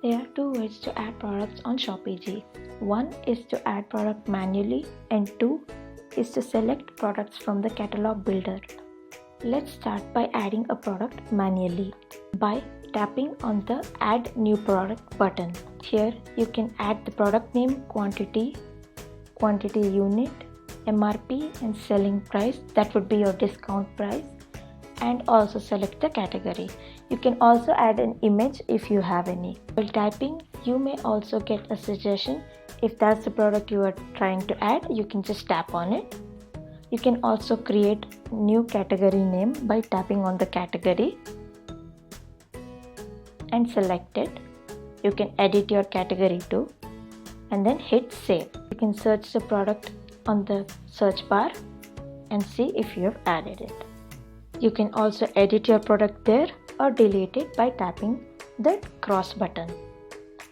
There are two ways to add products on ShopEG. One is to add product manually and two is to select products from the catalog builder. Let's start by adding a product manually by tapping on the Add New Product button. Here you can add the product name, quantity unit, MRP and selling price, that would be your discount price, and also select the category. You can also add an image if you have any. While typing, you may also get a suggestion. If that's the product you are trying to add, you can just tap on it. You can also create new category name by tapping on the category and select it. You can edit your category too and then hit save. You can search the product on the search bar and see if you have added it. You can also edit your product there or delete it by tapping the cross button.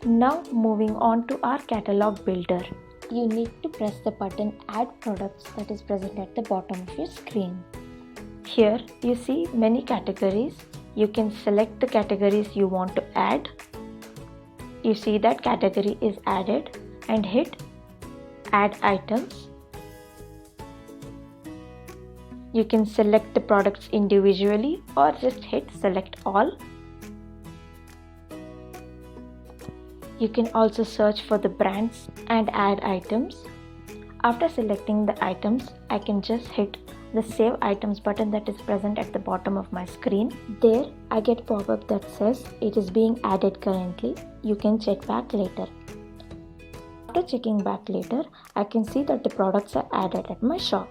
Now moving on to our catalog builder. You need to press the button Add Products that is present at the bottom of your screen. Here you see many categories. You can select the categories you want to add. You see that category is added and hit Add Items. You can select the products individually or just hit Select All. You can also search for the brands and add items. After selecting the items, I can just hit the Save Items button that is present at the bottom of my screen. There, I get a pop-up that says it is being added currently. You can check back later. After checking back later, I can see that the products are added at my shop.